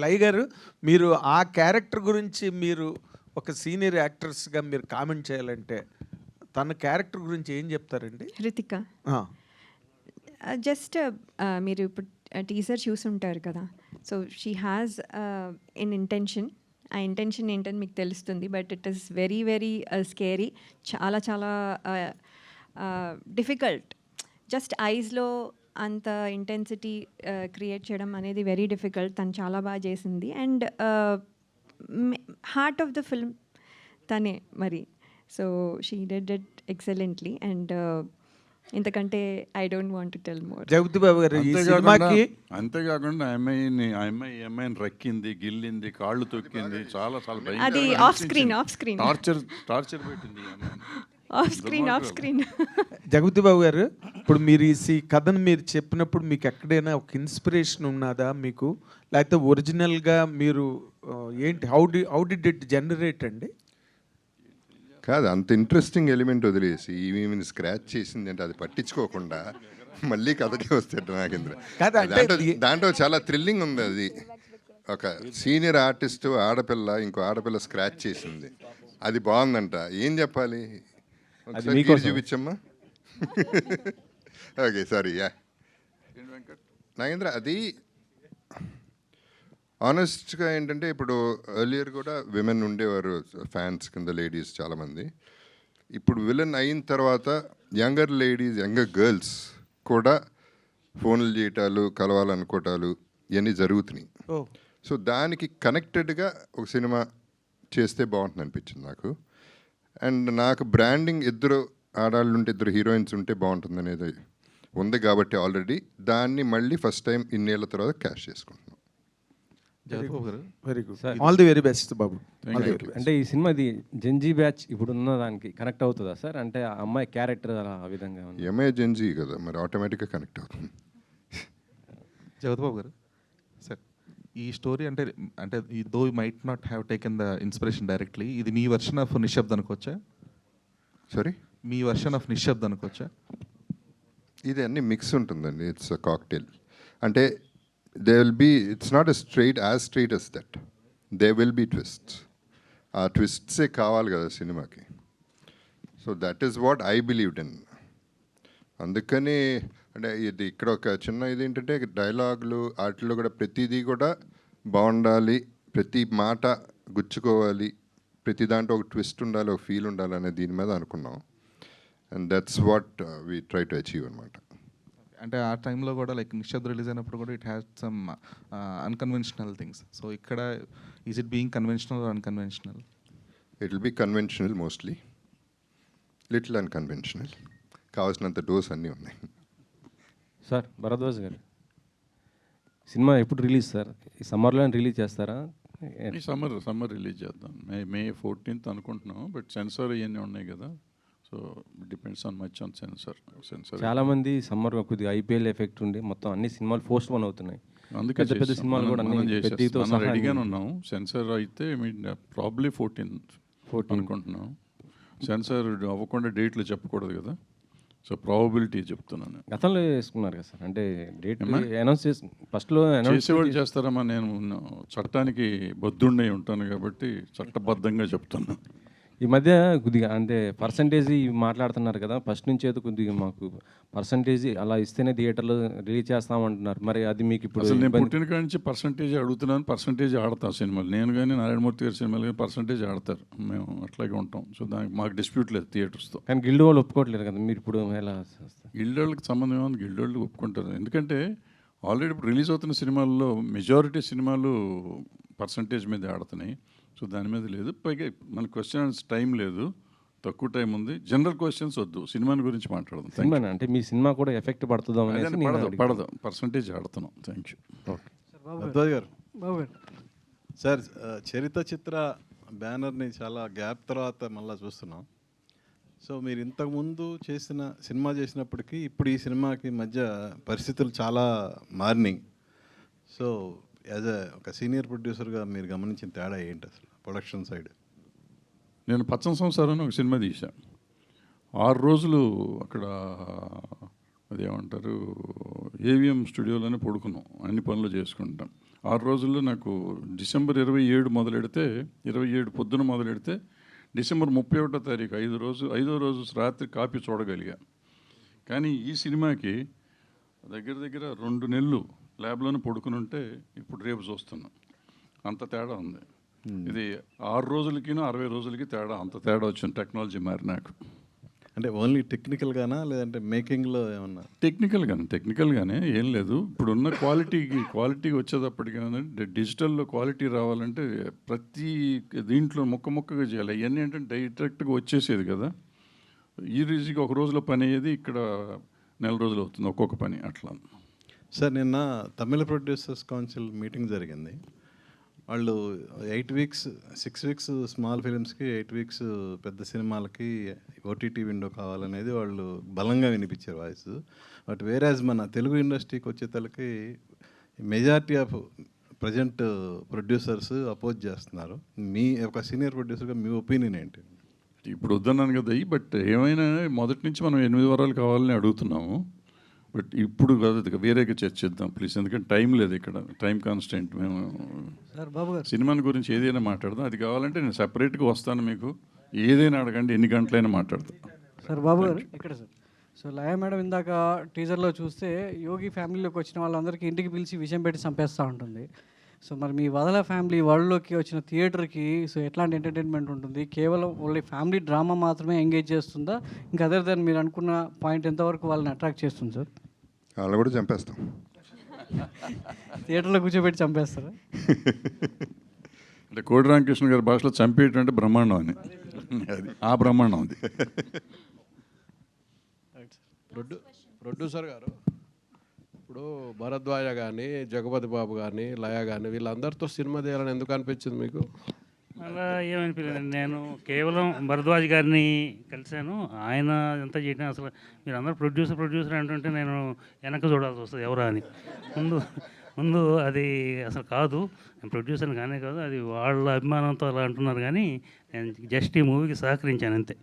లై గారు, మీరు ఆ క్యారెక్టర్ గురించి మీరు ఒక సీనియర్ యాక్టర్స్గా మీరు కామెంట్ చేయాలంటే తన క్యారెక్టర్ గురించి ఏం చెప్తారండి? హృతిక జస్ట్ మీరు ఇప్పుడు టీజర్ చూసుంటారు కదా. So she has N intention. ఆ ఇంటెన్షన్ ఏంటని మీకు తెలుస్తుంది. But it is very very scary. చాలా చాలా డిఫికల్ట్. జస్ట్ ఐస్లో అంత ఇంటెన్సిటీ క్రియేట్ చేయడం అనేది వెరీ డిఫికల్ట్. తను చాలా బాగా చేసింది. And heart of the film తనే మరి. So she did it excellently. And ఇంతకంటే I don't want to tell more. Jagapathi Babu గారు, ఈ సినిమాకి అంతేకాకుండా అమ్మాయిని రక్కింది, గిల్లింది, కాళ్ళు తొక్కింది, చాలా చాలా అది ఆఫ్ స్క్రీన్ టార్చర్ పెట్టింది. ఆఫ్ స్క్రీన్ జగపతి బాబు గారు, ఇప్పుడు మీరు ఈ కథను మీరు చెప్పినప్పుడు మీకు ఎక్కడైనా ఒక ఇన్స్పిరేషన్ ఉన్నదా మీకు? లేకపోతే ఒరిజినల్గా మీరు ఏంటి, హౌ డిడ్ ఇట్ జనరేట్ అండి? కాదు, అంత ఇంట్రెస్టింగ్ ఎలిమెంట్ వదిలేసి ఈమె స్క్రాచ్ చేసింది అంటే అది పట్టించుకోకుండా మళ్ళీ కథకే వస్తాడు నాగేంద్ర. దాంట్లో చాలా థ్రిల్లింగ్ ఉంది. అది ఒక సీనియర్ ఆర్టిస్ట్ ఆడపిల్ల ఇంకో ఆడపిల్ల స్క్రాచ్ చేసింది, అది బాగుందంట. ఏం చెప్పాలి, చూపించమ్మా. Okay, sorry. నాగేంద్ర, అది ఆనెస్ట్గా ఏంటంటే ఇప్పుడు ఎర్లియర్ కూడా విమెన్ ఉండేవారు ఫ్యాన్స్ కింద, లేడీస్ చాలామంది. ఇప్పుడు విలన్ అయిన తర్వాత యంగర్ లేడీస్, యంగర్ గర్ల్స్ కూడా ఫోన్లు చేయటాలు, కలవాలనుకోవటాలు ఇవన్నీ జరుగుతున్నాయి. సో దానికి కనెక్టెడ్గా ఒక సినిమా చేస్తే బాగుంటుంది అనిపించింది నాకు. అండ్ నాకు బ్రాండింగ్ ఇద్దరు ఆడాళ్ళు ఉంటే, ఇద్దరు హీరోయిన్స్ ఉంటే బాగుంటుంది అనేది ఉంది కాబట్టి ఆల్రెడీ దాన్ని మళ్ళీ ఫస్ట్ టైం ఇన్నేళ్ల తర్వాత క్యాష్ చేసుకుంటున్నాం. Very good, all the very best బాబు. అంటే ఈ సినిమా ఇది జెన్జీ బ్యాచ్ ఇప్పుడు ఉన్న దానికి కనెక్ట్ అవుతుందా సార్? అంటే ఆ అమ్మాయి క్యారెక్టర్ ఆ విధంగా ఎంఐ జెన్జీ కదా, మరి ఆటోమేటిక్గా కనెక్ట్ అవుతుంది. జగత్ బాబు గారు, సార్ ఈ స్టోరీ అంటే though might not have taken the inspiration directly, ఇది మీ వర్షన్ ఆఫ్ నిశ్శబ్ద్ అనుకోవచ్చా? సారీ, మీ వర్షన్ ఆఫ్ నిశ్శబ్ద్ అనుకోవచ్చా? ఇది అన్ని మిక్స్ ఉంటుందండి. It's a cocktail. అంటే there will be, it's not as straight as that. There will be twists. ఆ ట్విస్ట్సే కావాలి కదా సినిమాకి. So that is what I believed in. అందుకని అంటే ఇది ఇక్కడ ఒక చిన్న ఇది ఏంటంటే డైలాగులు వాటిలో కూడా ప్రతిదీ కూడా బాగుండాలి, ప్రతి మాట గుచ్చుకోవాలి, ప్రతి దాంట్లో ఒక ట్విస్ట్ ఉండాలి, ఒక ఫీల్ ఉండాలి అనే దీని మీద అనుకున్నాం. And that's what we try to achieve అనమాట. అంటే ఆ టైంలో కూడా లైక్ నిశ్శబ్ద్ రిలీజ్ అయినప్పుడు కూడా it has some unconventional things. So ఇక్కడ is it being conventional or unconventional? It will be conventional mostly, little unconventional. కావాల్సినంత డోస్ అన్నీ ఉన్నాయి. సార్ భరద్వాజ్ గారు, సినిమా ఎప్పుడు రిలీజ్ సార్? ఈ సమ్మర్లో రిలీజ్ చేస్తారా? ఈ సమ్మర్ రిలీజ్ చేద్దాం. మే 14th అనుకుంటున్నాం. బట్ సెన్సార్ ఇవన్నీ ఉన్నాయి కదా, so depends on much on sensor. చాలామంది సమ్మర్ కొద్దిగా ఐపీఎల్ ఎఫెక్ట్ ఉండి మొత్తం అన్ని సినిమాలు పోస్ట్ పోన్ అవుతున్నాయి. అందుకే పెద్ద సినిమాలు కూడా రెడీగానే ఉన్నాం. సెన్సార్ అయితే ప్రాబ్లీ 14 అనుకుంటున్నాం. సెన్సార్ అవ్వకుండా డేట్లు చెప్పకూడదు కదా, సో ప్రాబబిలిటీ చెప్తున్నాను. గతంలో వేసుకున్నారు కదా సార్, అంటే డేట్ అనౌన్స్ చేసి ఫస్ట్లో చేసేవాళ్ళు చేస్తారమ్మా. నేను చట్టానికి బద్దుండే ఉంటాను కాబట్టి చట్టబద్ధంగా చెప్తున్నాను. ఈ మధ్య కొద్దిగా అంటే పర్సంటేజ్ మాట్లాడుతున్నారు కదా, ఫస్ట్ నుంచి ఏదో కొద్దిగా మాకు పర్సంటేజ్ అలా ఇస్తేనే థియేటర్లో రిలీజ్ చేస్తామంటున్నారు. మరి అది మీకు ఇప్పుడు అసలు నేను పుట్టిన కాడి నుంచి పర్సంటేజ్ అడుగుతున్నాను, పర్సంటేజ్ ఆడతాను సినిమాలు. నేను కానీ నారాయణమూర్తి గారి సినిమాలు కానీ పర్సంటేజ్ ఆడతారు, మేము అట్లాగే ఉంటాం. సో దానికి మాకు డిస్ప్యూట్ లేదు థియేటర్స్తో. కానీ గిల్డ్ వాళ్ళు ఒప్పుకోవట్లేదు కదా, మీరు ఇప్పుడు ఎలా? గిల్డ్ వాళ్ళకి సంబంధం ఏమో, గిల్డ్ వాళ్ళు ఒప్పుకుంటారు. ఎందుకంటే ఆల్రెడీ ఇప్పుడు రిలీజ్ అవుతున్న సినిమాల్లో మెజారిటీ సినిమాలు పర్సంటేజ్ మీద ఆడుతున్నాయి. సో దాని మీద లేదు. పైగా మన క్వశ్చన్స్ టైం లేదు, తక్కువ టైం ఉంది. జనరల్ క్వశ్చన్స్ వద్దు, సినిమాని గురించి మాట్లాడదాం. సినిమా అంటే మీ సినిమా కూడా ఎఫెక్ట్ పడుతుందో పడదు, పర్సంటేజ్ ఆడుతున్నాం. Thank you. భరద్వాజ్ గారు, సార్ చరిత్ర చిత్ర బ్యానర్ని చాలా గ్యాప్ తర్వాత మళ్ళీ చూస్తున్నాం. సో మీరు ఇంతకుముందు సినిమా చేసినప్పటికీ ఇప్పుడు ఈ సినిమాకి మధ్య పరిస్థితులు చాలా మారినాయి. సో యాజ్ ఒక సీనియర్ ప్రొడ్యూసర్గా మీరు గమనించిన తేడా ఏంటి అసలు ప్రొడక్షన్ సైడ్? నేను పచ్చని సంసారం ఒక సినిమా తీశాను. 6 రోజులు అక్కడ అదేమంటారు ఏవిఎం స్టూడియోలోనే పడుకున్నాం, అన్ని పనులు చేసుకుంటాం. 6 రోజుల్లో నాకు డిసెంబర్ 27 మొదలెడితే 27 పొద్దున మొదలెడితే డిసెంబర్ 31వ తారీఖు 5వ రోజు రాత్రి కాపీ చూడగలిగా. కానీ ఈ సినిమాకి దగ్గర దగ్గర 2 నెలలు ల్యాబ్లోనే పడుకుని ఉంటే ఇప్పుడు రేపు చూస్తున్నాం. అంత తేడా ఉంది. ఇది 6 రోజులకి 60 రోజులకి తేడా, అంత తేడా వచ్చింది టెక్నాలజీ మారి నాకు. అంటే ఓన్లీ టెక్నికల్గానా లేదంటే మేకింగ్లో ఏమన్నా? టెక్నికల్గానే ఏం లేదు. ఇప్పుడున్న క్వాలిటీ వచ్చేటప్పటికి ఏంటంటే డిజిటల్లో క్వాలిటీ రావాలంటే ప్రతి దీంట్లో ముక్కగా చేయాలి. ఇవన్నీ ఏంటంటే డైరెక్ట్గా వచ్చేసేది కదా. ఈజీగా ఒక రోజులో పని అయ్యేది, ఇక్కడ నెల రోజులు అవుతుంది ఒక్కొక్క పని అట్లా. సార్ నిన్న తమిళ ప్రొడ్యూసర్స్ కౌన్సిల్ మీటింగ్ జరిగింది. వాళ్ళు 8 వీక్స్ 6 వీక్స్ స్మాల్ ఫిలిమ్స్కి 8 వీక్స్ పెద్ద సినిమాలకి ఓటీటీ విండో కావాలనేది వాళ్ళు బలంగా వినిపించారు వాయిస్. బట్ వేరేజ్ మన తెలుగు ఇండస్ట్రీకి వచ్చేతలకి majority of present producers oppose చేస్తున్నారు. మీ ఒక సీనియర్ ప్రొడ్యూసర్గా మీ ఒపీనియన్ ఏంటి? ఇప్పుడు వద్దన్నాను కదా. బట్ ఏమైనా మొదటి నుంచి మనం 8 వారాలు కావాలని అడుగుతున్నాము. బట్ ఇప్పుడు కాదు, వేరేగా చర్చిద్దాం ప్లీజ్, ఎందుకంటే టైం లేదు ఇక్కడ, టైం కాన్స్టెంట్. మేము సినిమాని గురించి ఏదైనా మాట్లాడదాం. అది కావాలంటే నేను సపరేట్గా వస్తాను, మీకు ఏదైనా అడగండి, ఎన్ని గంటలైనా మాట్లాడతాం. సార్ బాబు గారు ఇక్కడ సార్. సో లయ మేడం ఇందాక టీజర్లో చూస్తే యోగి ఫ్యామిలీలోకి వచ్చిన వాళ్ళందరికీ ఇంటికి పిలిచి విషయం పెట్టి చంపేస్తూ ఉంటుంది. సో మరి మీ వదల ఫ్యామిలీ వరల్డ్లోకి వచ్చిన థియేటర్కి సో ఎట్లాంటి ఎంటర్టైన్మెంట్ ఉంటుంది? కేవలం ఓన్లీ ఫ్యామిలీ డ్రామా మాత్రమే ఎంగేజ్ చేస్తుందా? ఇంకా అదర్ దాన్ మీరు అనుకున్న పాయింట్ ఎంతవరకు వాళ్ళని అట్రాక్ట్ చేస్తుంది సార్? వాళ్ళు కూడా చంపేస్తాం. థియేటర్లో కూర్చోబెట్టి చంపేస్తారా? అంటే కోడి రామకృష్ణ గారి భాషలో చంపేయటం అంటే బ్రహ్మాండం అని, అది ఆ బ్రహ్మాండం అది. ప్రొడ్యూసర్ గారు, ఇప్పుడు భరద్వాజ కానీ, జగపతి బాబు కానీ, లయ కానీ వీళ్ళందరితో సినిమా చేయాలని ఎందుకు అనిపించింది మీకు? అలా ఏమనిపించలేదు. నేను కేవలం భరద్వాజ్ గారిని కలిశాను. ఆయన ఎంత చేయడం, అసలు మీరు అందరూ ప్రొడ్యూసర్ అంటుంటే నేను వెనక చూడాల్సి వస్తుంది ఎవరా అని. ముందు అది అసలు కాదు, నేను ప్రొడ్యూసర్ని కానే కాదు, అది వాళ్ళ అభిమానంతో అలా అంటున్నారు. కానీ నేను జస్ట్ ఈ మూవీకి సహకరించాను అంతే.